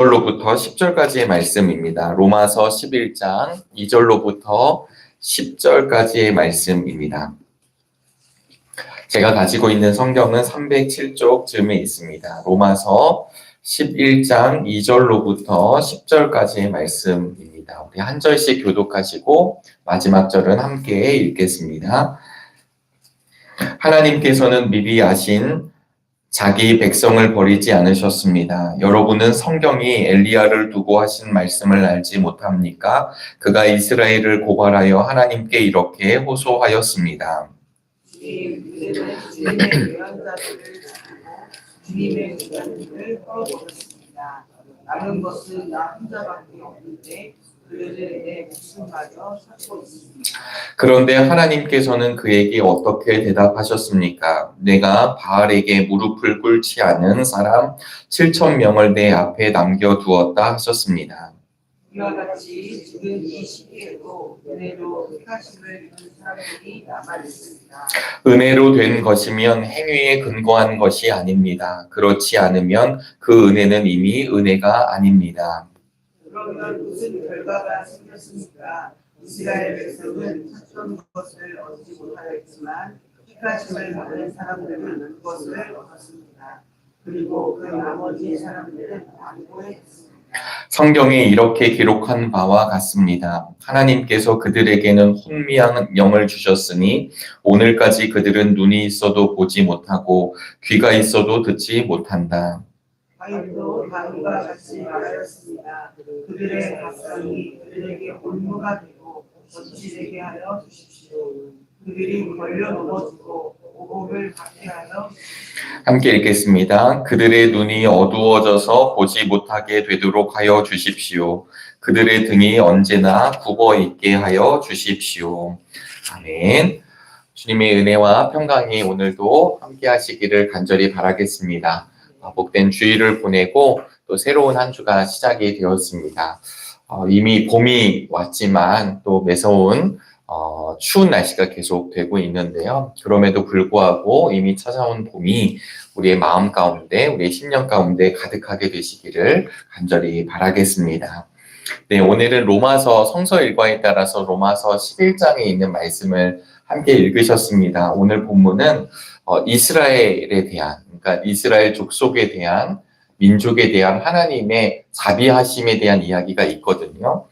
2절로부터 10절까지의 말씀입니다. 로마서 11장 2절로부터 10절까지의 말씀입니다. 제가 가지고 있는 성경은 307쪽쯤에 있습니다. 로마서 11장 2절로부터 10절까지의 말씀입니다. 우리 한 절씩 교독하시고 마지막 절은 함께 읽겠습니다. 하나님께서는 미리 아신 자기 백성을 버리지 않으셨습니다. 여러분은 성경이 엘리야를 두고 하신 말씀을 알지 못합니까? 그가 이스라엘을 고발하여 하나님께 이렇게 호소하였습니다. 주님의 의견을 끌어모았습니다. 남은 것은 나 혼자밖에 없는데 그들을 내 목숨마저 찾고 있습니다. 그런데 하나님께서는 그에게 어떻게 대답하셨습니까? 내가 바알에게 무릎을 꿇지 않은 사람 7,000명을 내 앞에 남겨두었다 하셨습니다. 이와 같이 지금 이 시기에도 은혜로 택하심을 입은 사람들이 남아있습니다. 은혜로 된 것이면 행위에 근거한 것이 아닙니다. 그렇지 않으면 그 은혜는 이미 은혜가 아닙니다. 그러면 무슨 결과가 생겼습니까? 이스라엘 백성은 찾던 것을 얻지 못하였지만 택하심을 받은 사람들은 그것을 얻었습니다. 그리고 그 나머지 사람들은 완고했습니다. 성경에 이렇게 기록한 바와 같습니다. 하나님께서 그들에게는 혼미한 영을 주셨으니 오늘까지 그들은 눈이 있어도 보지 못하고 귀가 있어도 듣지 못한다. 바울도 다음과 같이 말하였습니다. 그들의 각성이 그들에게 올무가 되고 거칠게 하여 주십시오. 그들이 걸려 넘어지고 오복을 받게 하여 주십시오. 함께 읽겠습니다. 그들의 눈이 어두워져서 보지 못하게 되도록 하여 주십시오. 그들의 등이 언제나 굽어 있게 하여 주십시오. 아멘. 주님의 은혜와 평강이 오늘도 함께 하시기를 간절히 바라겠습니다. 복된 주일을 보내고 또 새로운 한 주가 시작이 되었습니다. 이미 봄이 왔지만 또 매서운 추운 날씨가 계속되고 있는데요. 그럼에도 불구하고 이미 찾아온 봄이 우리의 마음 가운데, 우리의 심령 가운데 가득하게 되시기를 간절히 바라겠습니다. 네, 오늘은 로마서 성서 일과에 따라서 로마서 11장에 있는 말씀을 함께 읽으셨습니다. 오늘 본문은 이스라엘에 대한, 그러니까 이스라엘 족속에 대한, 민족에 대한 하나님의 자비하심에 대한 이야기가 있거든요.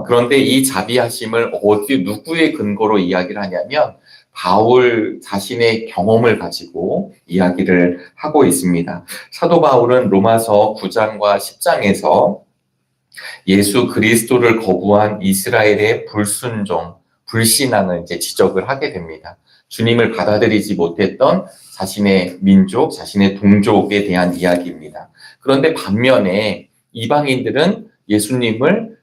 그런데 이 자비하심을 누구의 근거로 이야기를 하냐면 바울 자신의 경험을 가지고 이야기를 하고 있습니다. 사도 바울은 로마서 9장과 10장에서 예수 그리스도를 거부한 이스라엘의 불순종, 불신앙을 이제 지적을 하게 됩니다. 주님을 받아들이지 못했던 자신의 민족, 자신의 동족에 대한 이야기입니다. 그런데 반면에 이방인들은 예수님을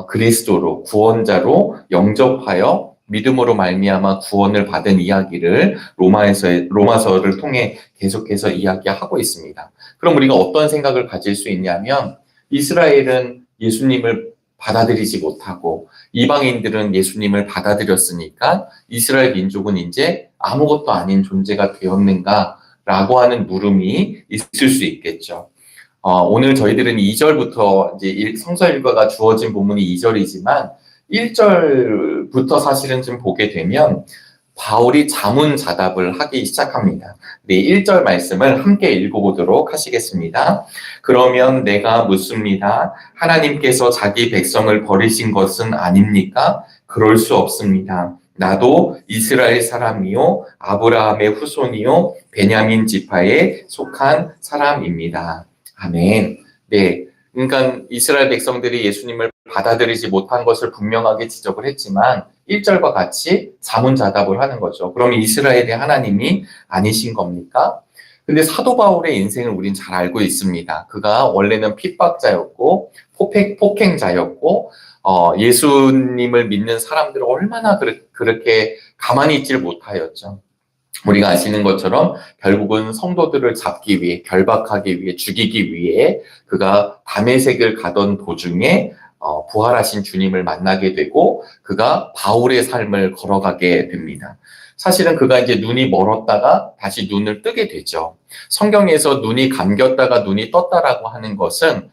그리스도로, 구원자로 영접하여 믿음으로 말미암아 구원을 받은 이야기를 로마서를 통해 계속해서 이야기하고 있습니다. 그럼 우리가 어떤 생각을 가질 수 있냐면 이스라엘은 예수님을 받아들이지 못하고 이방인들은 예수님을 받아들였으니까 이스라엘 민족은 이제 아무것도 아닌 존재가 되었는가라고 하는 물음이 있을 수 있겠죠. 오늘 저희들은 2절부터 이제 성서 일과가 주어진 본문이 2절이지만 1절부터 사실은 좀 보게 되면 바울이 자문자답을 하기 시작합니다. 네, 1절 말씀을 함께 읽어보도록 하시겠습니다. 그러면 내가 묻습니다. 하나님께서 자기 백성을 버리신 것은 아닙니까? 그럴 수 없습니다. 나도 이스라엘 사람이요 아브라함의 후손이요 베냐민 지파에 속한 사람입니다. 아멘. 네, 그러니까 이스라엘 백성들이 예수님을 받아들이지 못한 것을 분명하게 지적을 했지만 1절과 같이 자문자답을 하는 거죠. 그럼 이스라엘의 하나님이 아니신 겁니까? 근데 사도 바울의 인생을 우린 잘 알고 있습니다. 그가 원래는 핍박자였고 폭행자였고 예수님을 믿는 사람들을 얼마나 그렇게 가만히 있지를 못하였죠. 우리가 아시는 것처럼 결국은 성도들을 잡기 위해, 결박하기 위해, 죽이기 위해 그가 다메섹을 가던 도중에 부활하신 주님을 만나게 되고 그가 바울의 삶을 걸어가게 됩니다. 사실은 그가 이제 눈이 멀었다가 다시 눈을 뜨게 되죠. 성경에서 눈이 감겼다가 눈이 떴다라고 하는 것은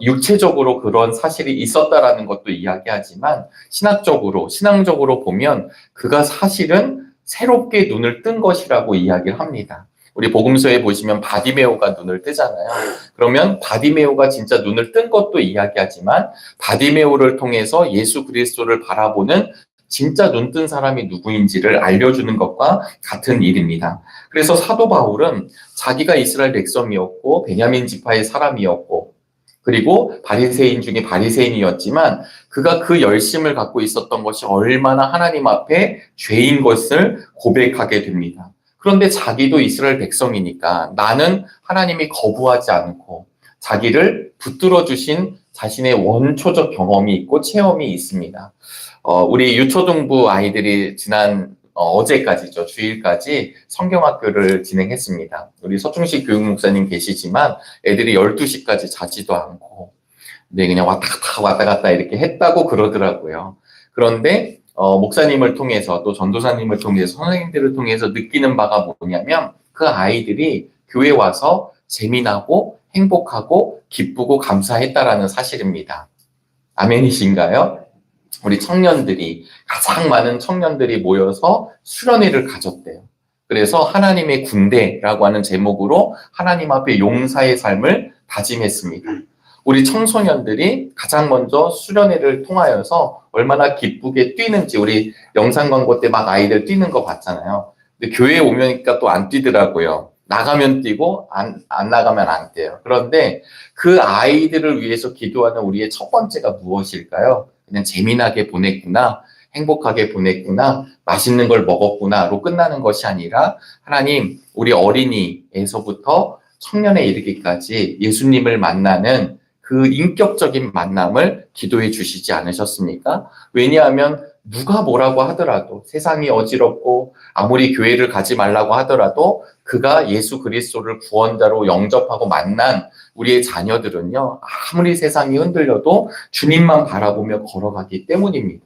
육체적으로 그런 사실이 있었다라는 것도 이야기하지만 신앙적으로 보면 그가 사실은 새롭게 눈을 뜬 것이라고 이야기를 합니다. 우리 복음서에 보시면 바디메오가 눈을 뜨잖아요. 그러면 바디메오가 진짜 눈을 뜬 것도 이야기하지만 바디메오를 통해서 예수 그리스도를 바라보는 진짜 눈 뜬 사람이 누구인지를 알려주는 것과 같은 일입니다. 그래서 사도 바울은 자기가 이스라엘 백성이었고 베냐민 지파의 사람이었고 그리고 바리새인 중에 바리새인이었지만 그가 그 열심을 갖고 있었던 것이 얼마나 하나님 앞에 죄인 것을 고백하게 됩니다. 그런데 자기도 이스라엘 백성이니까 나는 하나님이 거부하지 않고 자기를 붙들어 주신 자신의 원초적 경험이 있고 체험이 있습니다. 우리 유초등부 아이들이 지난 어제까지죠. 주일까지 성경학교를 진행했습니다. 우리 서충식 교육목사님 계시지만 애들이 12시까지 자지도 않고 네, 그냥 왔다 갔다 이렇게 했다고 그러더라고요. 그런데 목사님을 통해서 또 전도사님을 통해서 선생님들을 통해서 느끼는 바가 뭐냐면 그 아이들이 교회 와서 재미나고 행복하고 기쁘고 감사했다라는 사실입니다. 아멘이신가요? 우리 청년들이 가장 많은 청년들이 모여서 수련회를 가졌대요. 그래서 하나님의 군대라고 하는 제목으로 하나님 앞에 용사의 삶을 다짐했습니다. 우리 청소년들이 가장 먼저 수련회를 통하여서 얼마나 기쁘게 뛰는지 우리 영상 광고 때 막 아이들 뛰는 거 봤잖아요. 근데 교회에 오니까 또 안 뛰더라고요. 나가면 뛰고 안 나가면 안 뛰어요. 그런데 그 아이들을 위해서 기도하는 우리의 첫 번째가 무엇일까요? 그냥 재미나게 보냈구나, 행복하게 보냈구나, 맛있는 걸 먹었구나로 끝나는 것이 아니라 하나님, 우리 어린이에서부터 청년에 이르기까지 예수님을 만나는 그 인격적인 만남을 기도해 주시지 않으셨습니까? 왜냐하면 누가 뭐라고 하더라도 세상이 어지럽고 아무리 교회를 가지 말라고 하더라도 그가 예수 그리스도를 구원자로 영접하고 만난 우리의 자녀들은요, 아무리 세상이 흔들려도 주님만 바라보며 걸어가기 때문입니다.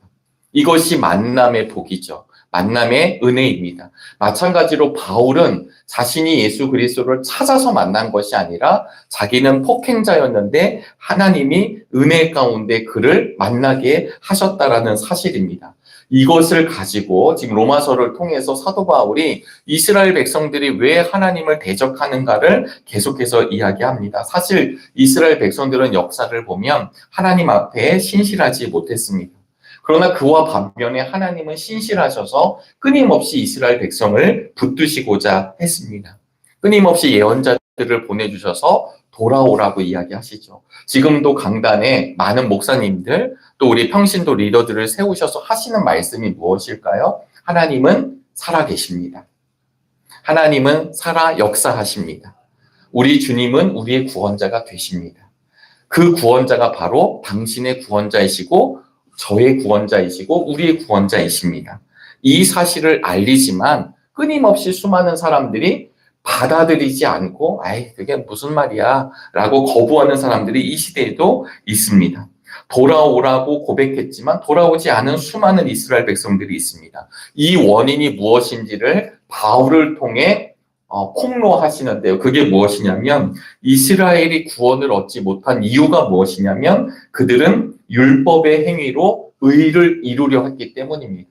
이것이 만남의 복이죠. 만남의 은혜입니다. 마찬가지로 바울은 자신이 예수 그리스도를 찾아서 만난 것이 아니라 자기는 폭행자였는데 하나님이 은혜 가운데 그를 만나게 하셨다라는 사실입니다. 이것을 가지고 지금 로마서를 통해서 사도 바울이 이스라엘 백성들이 왜 하나님을 대적하는가를 계속해서 이야기합니다. 사실 이스라엘 백성들은 역사를 보면 하나님 앞에 신실하지 못했습니다. 그러나 그와 반면에 하나님은 신실하셔서 끊임없이 이스라엘 백성을 붙드시고자 했습니다. 끊임없이 예언자들을 보내주셔서 돌아오라고 이야기하시죠. 지금도 강단에 많은 목사님들 또 우리 평신도 리더들을 세우셔서 하시는 말씀이 무엇일까요? 하나님은 살아계십니다. 하나님은 살아 역사하십니다. 우리 주님은 우리의 구원자가 되십니다. 그 구원자가 바로 당신의 구원자이시고 저의 구원자이시고 우리의 구원자이십니다. 이 사실을 알리지만 끊임없이 수많은 사람들이 받아들이지 않고 아이 그게 무슨 말이야 라고 거부하는 사람들이 이 시대에도 있습니다. 돌아오라고 고백했지만 돌아오지 않은 수많은 이스라엘 백성들이 있습니다. 이 원인이 무엇인지를 바울을 통해 폭로하시는데요. 그게 무엇이냐면 이스라엘이 구원을 얻지 못한 이유가 무엇이냐면 그들은 율법의 행위로 의를 이루려 했기 때문입니다.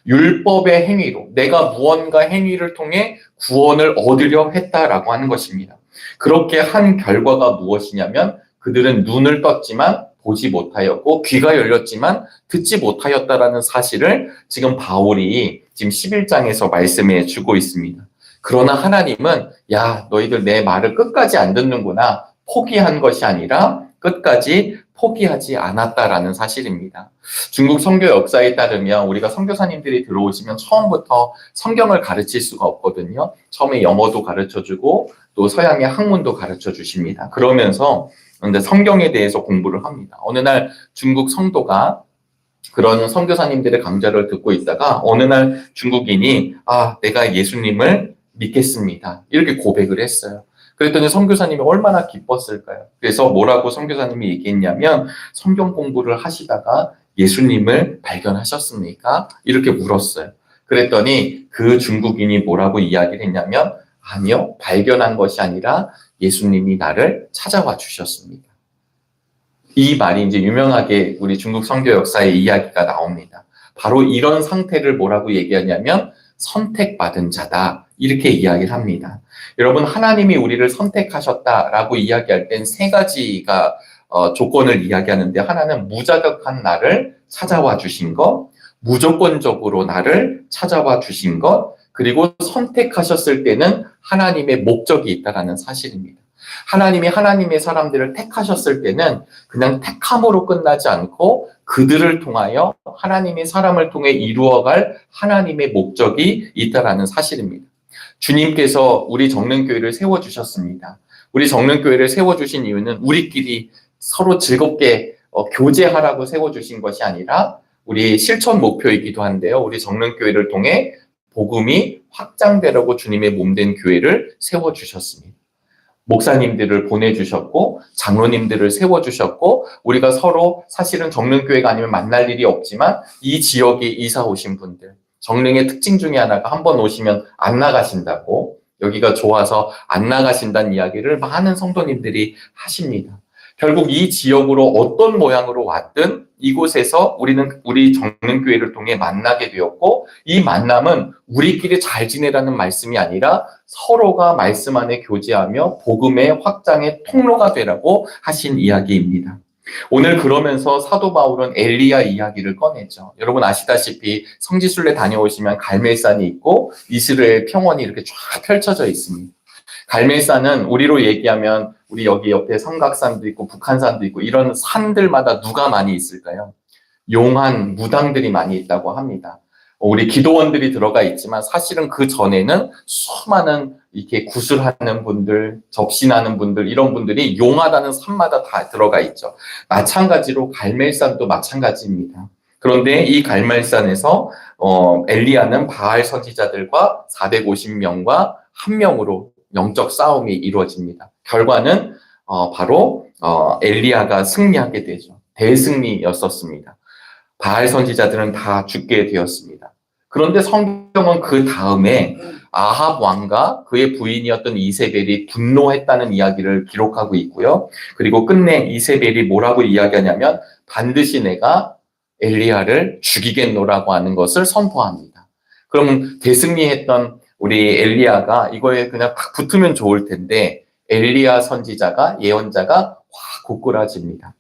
율법의 행위로 내가 무언가 행위를 통해 구원을 얻으려 했다라고 하는 것입니다. 그렇게 한 결과가 무엇이냐면 그들은 눈을 떴지만 보지 못하였고 귀가 열렸지만 듣지 못하였다라는 사실을 지금 바울이 지금 11장에서 말씀해 주고 있습니다. 그러나 하나님은 야 너희들 내 말을 끝까지 안 듣는구나 포기한 것이 아니라 끝까지 포기하지 않았다라는 사실입니다. 중국 선교 역사에 따르면 우리가 선교사님들이 들어오시면 처음부터 성경을 가르칠 수가 없거든요. 처음에 영어도 가르쳐주고 또 서양의 학문도 가르쳐 주십니다. 그러면서 근데 성경에 대해서 공부를 합니다. 어느 날 중국 성도가 그런 선교사님들의 강좌를 듣고 있다가 어느 날 중국인이 내가 예수님을 믿겠습니다. 이렇게 고백을 했어요. 그랬더니 선교사님이 얼마나 기뻤을까요? 그래서 뭐라고 선교사님이 얘기했냐면 성경 공부를 하시다가 예수님을 발견하셨습니까? 이렇게 물었어요. 그랬더니 그 중국인이 뭐라고 이야기를 했냐면 아니요, 발견한 것이 아니라 예수님이 나를 찾아와 주셨습니다. 이 말이 이제 유명하게 우리 중국 선교 역사의 이야기가 나옵니다. 바로 이런 상태를 뭐라고 얘기하냐면 선택받은 자다. 이렇게 이야기를 합니다. 여러분, 하나님이 우리를 선택하셨다라고 이야기할 땐 세 가지가 조건을 이야기하는데, 하나는 무자격한 나를 찾아와 주신 것, 무조건적으로 나를 찾아와 주신 것, 그리고 선택하셨을 때는 하나님의 목적이 있다라는 사실입니다. 하나님이 하나님의 사람들을 택하셨을 때는 그냥 택함으로 끝나지 않고 그들을 통하여 하나님의 사람을 통해 이루어갈 하나님의 목적이 있다라는 사실입니다. 주님께서 우리 정릉교회를 세워주셨습니다. 우리 정릉교회를 세워주신 이유는 우리끼리 서로 즐겁게 교제하라고 세워주신 것이 아니라 우리 실천 목표이기도 한데요. 우리 정릉교회를 통해 복음이 확장되라고 주님의 몸된 교회를 세워주셨습니다. 목사님들을 보내주셨고 장로님들을 세워주셨고 우리가 서로 사실은 정릉교회가 아니면 만날 일이 없지만 이 지역에 이사 오신 분들, 정릉의 특징 중에 하나가 한 번 오시면 안 나가신다고, 여기가 좋아서 안 나가신다는 이야기를 많은 성도님들이 하십니다. 결국 이 지역으로 어떤 모양으로 왔든 이곳에서 우리는 우리 정릉교회를 통해 만나게 되었고, 이 만남은 우리끼리 잘 지내라는 말씀이 아니라 서로가 말씀 안에 교제하며 복음의 확장의 통로가 되라고 하신 이야기입니다. 오늘 그러면서 사도 바울은 엘리야 이야기를 꺼내죠. 여러분 아시다시피 성지순례 다녀오시면 갈멜산이 있고 이스라엘 평원이 이렇게 쫙 펼쳐져 있습니다. 갈멜산은 우리로 얘기하면 우리 여기 옆에 삼각산도 있고 북한산도 있고 이런 산들마다 누가 많이 있을까요? 용한 무당들이 많이 있다고 합니다. 우리 기도원들이 들어가 있지만 사실은 그 전에는 수많은 이렇게 구슬하는 분들, 접신하는 분들, 이런 분들이 용하다는 산마다 다 들어가 있죠. 마찬가지로 갈멜산도 마찬가지입니다. 그런데 이 갈멜산에서 엘리야는 바알 선지자들과 450명과 한 명으로 영적 싸움이 이루어집니다. 결과는 바로 엘리야가 승리하게 되죠. 대승리였었습니다. 바알 선지자들은 다 죽게 되었습니다. 그런데 성경은 그 다음에 아합 왕과 그의 부인이었던 이세벨이 분노했다는 이야기를 기록하고 있고요. 그리고 끝내 이세벨이 뭐라고 이야기하냐면 반드시 내가 엘리야를 죽이겠노라고 하는 것을 선포합니다. 그럼 대승리했던 우리 엘리야가 이거에 그냥 딱 붙으면 좋을 텐데 엘리야 선지자가 예언자가 확 고꾸라집니다.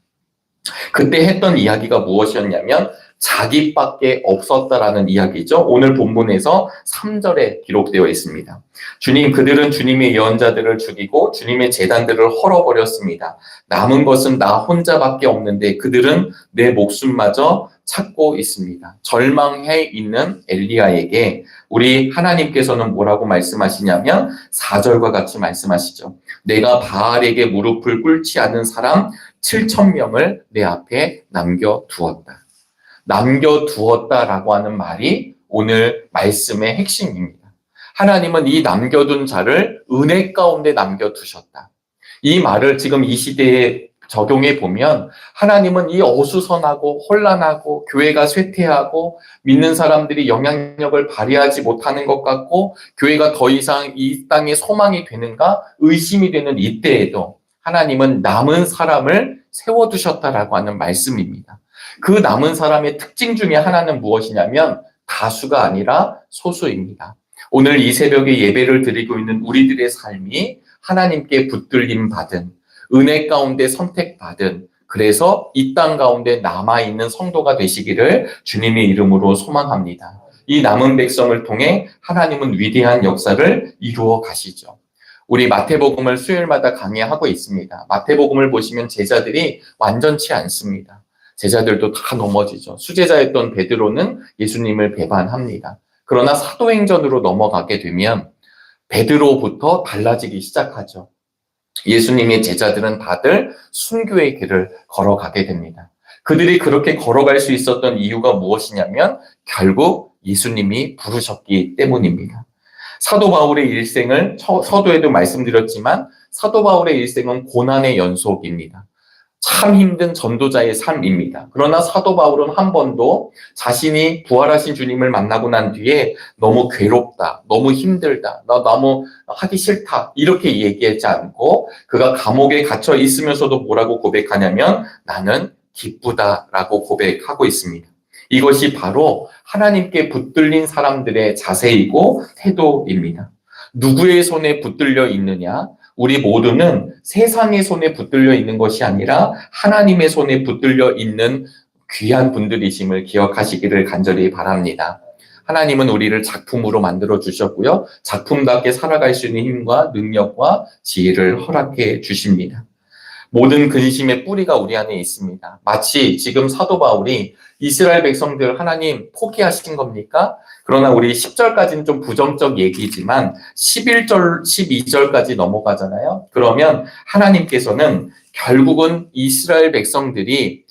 그때 했던 이야기가 무엇이었냐면 자기밖에 없었다라는 이야기죠. 오늘 본문에서 3절에 기록되어 있습니다. 주님, 그들은 주님의 예언자들을 죽이고 주님의 제단들을 헐어버렸습니다. 남은 것은 나 혼자밖에 없는데 그들은 내 목숨마저 찾고 있습니다. 절망해 있는 엘리야에게 우리 하나님께서는 뭐라고 말씀하시냐면 4절과 같이 말씀하시죠. 내가 바알에게 무릎을 꿇지 않은 사람 7,000명을 내 앞에 남겨두었다. 남겨두었다라고 하는 말이 오늘 말씀의 핵심입니다. 하나님은 이 남겨둔 자를 은혜 가운데 남겨두셨다. 이 말을 지금 이 시대에 적용해 보면 하나님은 이 어수선하고 혼란하고 교회가 쇠퇴하고 믿는 사람들이 영향력을 발휘하지 못하는 것 같고 교회가 더 이상 이 땅에 소망이 되는가 의심이 되는 이때에도 하나님은 남은 사람을 세워두셨다라고 하는 말씀입니다. 그 남은 사람의 특징 중에 하나는 무엇이냐면 다수가 아니라 소수입니다. 오늘 이 새벽에 예배를 드리고 있는 우리들의 삶이 하나님께 붙들림 받은 은혜 가운데 선택받은 그래서 이 땅 가운데 남아있는 성도가 되시기를 주님의 이름으로 소망합니다. 이 남은 백성을 통해 하나님은 위대한 역사를 이루어 가시죠. 우리 마태복음을 수요일마다 강의하고 있습니다. 마태복음을 보시면 제자들이 완전치 않습니다. 제자들도 다 넘어지죠. 수제자였던 베드로는 예수님을 배반합니다. 그러나 사도행전으로 넘어가게 되면 베드로부터 달라지기 시작하죠. 예수님의 제자들은 다들 순교의 길을 걸어가게 됩니다. 그들이 그렇게 걸어갈 수 있었던 이유가 무엇이냐면 결국 예수님이 부르셨기 때문입니다. 사도 바울의 일생을 서두에도 말씀드렸지만 사도 바울의 일생은 고난의 연속입니다. 참 힘든 전도자의 삶입니다. 그러나 사도 바울은 한 번도 자신이 부활하신 주님을 만나고 난 뒤에 너무 괴롭다, 너무 힘들다, 나 너무 하기 싫다 이렇게 얘기하지 않고 그가 감옥에 갇혀 있으면서도 뭐라고 고백하냐면 나는 기쁘다라고 고백하고 있습니다. 이것이 바로 하나님께 붙들린 사람들의 자세이고 태도입니다. 누구의 손에 붙들려 있느냐? 우리 모두는 세상의 손에 붙들려 있는 것이 아니라 하나님의 손에 붙들려 있는 귀한 분들이심을 기억하시기를 간절히 바랍니다. 하나님은 우리를 작품으로 만들어 주셨고요. 작품답게 살아갈 수 있는 힘과 능력과 지혜를 허락해 주십니다. 모든 근심의 뿌리가 우리 안에 있습니다. 마치 지금 사도 바울이 이스라엘 백성들 하나님 포기하신 겁니까? 그러나 우리 10절까지는 좀 부정적 얘기지만 11절, 12절까지 넘어가잖아요. 그러면 하나님께서는 결국은 이스라엘 백성들이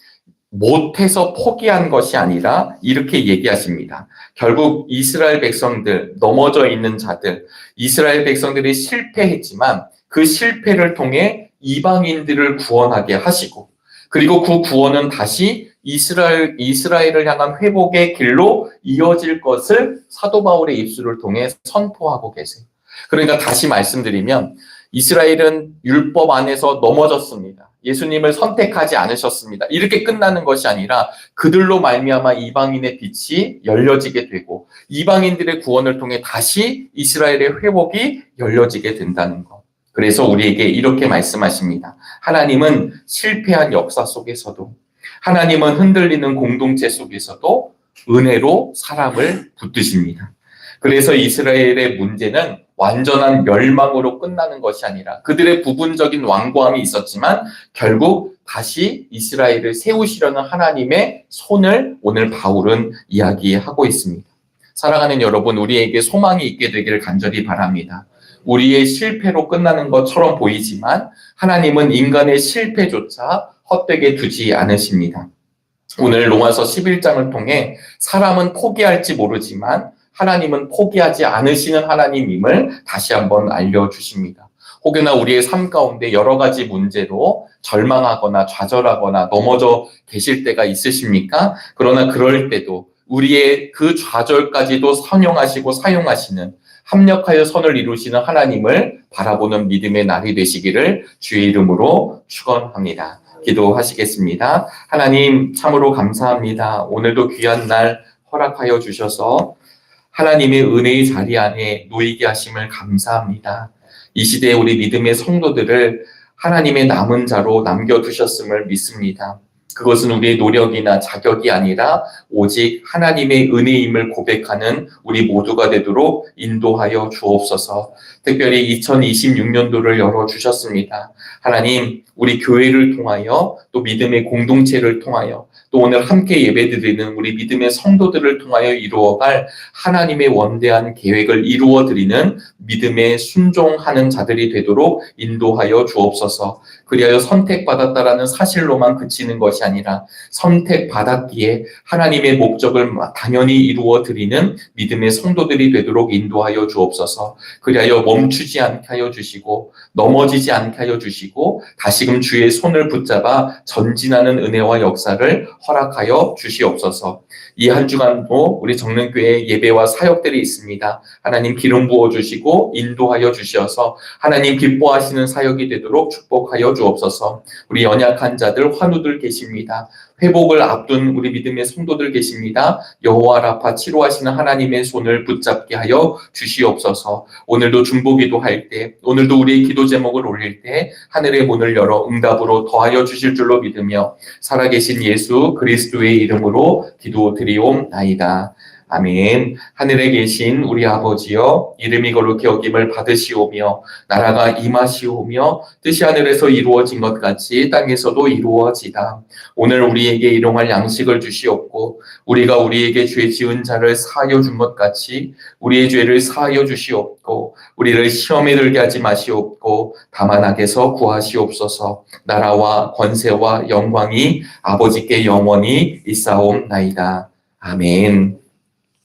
못해서 포기한 것이 아니라 이렇게 얘기하십니다. 결국 이스라엘 백성들, 넘어져 있는 자들, 이스라엘 백성들이 실패했지만 그 실패를 통해 이방인들을 구원하게 하시고 그리고 그 구원은 다시 이스라엘을 향한 회복의 길로 이어질 것을 사도 바울의 입술을 통해 선포하고 계세요. 그러니까 다시 말씀드리면 이스라엘은 율법 안에서 넘어졌습니다. 예수님을 선택하지 않으셨습니다. 이렇게 끝나는 것이 아니라 그들로 말미암아 이방인의 빛이 열려지게 되고 이방인들의 구원을 통해 다시 이스라엘의 회복이 열려지게 된다는 것. 그래서 우리에게 이렇게 말씀하십니다. 하나님은 실패한 역사 속에서도 하나님은 흔들리는 공동체 속에서도 은혜로 사람을 붙드십니다. 그래서 이스라엘의 문제는 완전한 멸망으로 끝나는 것이 아니라 그들의 부분적인 완고함이 있었지만 결국 다시 이스라엘을 세우시려는 하나님의 손을 오늘 바울은 이야기하고 있습니다. 사랑하는 여러분, 우리에게 소망이 있게 되기를 간절히 바랍니다. 우리의 실패로 끝나는 것처럼 보이지만 하나님은 인간의 실패조차 헛되게 두지 않으십니다. 오늘 로마서 11장을 통해 사람은 포기할지 모르지만 하나님은 포기하지 않으시는 하나님임을 다시 한번 알려주십니다. 혹여나 우리의 삶 가운데 여러 가지 문제로 절망하거나 좌절하거나 넘어져 계실 때가 있으십니까? 그러나 그럴 때도 우리의 그 좌절까지도 선용하시고 사용하시는 합력하여 선을 이루시는 하나님을 바라보는 믿음의 날이 되시기를 주의 이름으로 축원합니다. 기도하시겠습니다. 하나님 참으로 감사합니다. 오늘도 귀한 날 허락하여 주셔서 하나님의 은혜의 자리 안에 놓이게 하심을 감사합니다. 이 시대에 우리 믿음의 성도들을 하나님의 남은 자로 남겨두셨음을 믿습니다. 그것은 우리의 노력이나 자격이 아니라 오직 하나님의 은혜임을 고백하는 우리 모두가 되도록 인도하여 주옵소서. 특별히 2026년도를 열어주셨습니다. 하나님, 우리 교회를 통하여 또 믿음의 공동체를 통하여 또 오늘 함께 예배드리는 우리 믿음의 성도들을 통하여 이루어갈 하나님의 원대한 계획을 이루어드리는 믿음에 순종하는 자들이 되도록 인도하여 주옵소서. 그리하여 선택받았다라는 사실로만 그치는 것이 아니라 선택받았기에 하나님의 목적을 당연히 이루어드리는 믿음의 성도들이 되도록 인도하여 주옵소서. 그리하여 멈추지 않게 하여 주시고 넘어지지 않게 하여 주시고 다시금 주의 손을 붙잡아 전진하는 은혜와 역사를 허락하여 주시옵소서. 이 한 주간도 우리 정릉교회 예배와 사역들이 있습니다. 하나님 기름 부어주시고 인도하여 주시어서 하나님 기뻐하시는 사역이 되도록 축복하여 주옵소서. 우리 연약한 자들, 환우들 계십니다. 회복을 앞둔 우리 믿음의 성도들 계십니다. 여호와 라파 치료하시는 하나님의 손을 붙잡게 하여 주시옵소서. 오늘도 중보기도 할 때, 오늘도 우리의 기도 제목을 올릴 때 하늘의 문을 열어 응답으로 더하여 주실 줄로 믿으며 살아계신 예수 그리스도의 이름으로 기도드리옵나이다. 아멘. 하늘에 계신 우리 아버지여, 이름이 거룩히 여김을 받으시오며 나라가 임하시오며 뜻이 하늘에서 이루어진 것 같이 땅에서도 이루어지다. 오늘 우리에게 일용할 양식을 주시옵고 우리가 우리에게 죄 지은 자를 사하여 준 것 같이 우리의 죄를 사하여 주시옵고 우리를 시험에 들게 하지 마시옵고 다만 악에서 구하시옵소서. 나라와 권세와 영광이 아버지께 영원히 있사옵나이다. 아멘.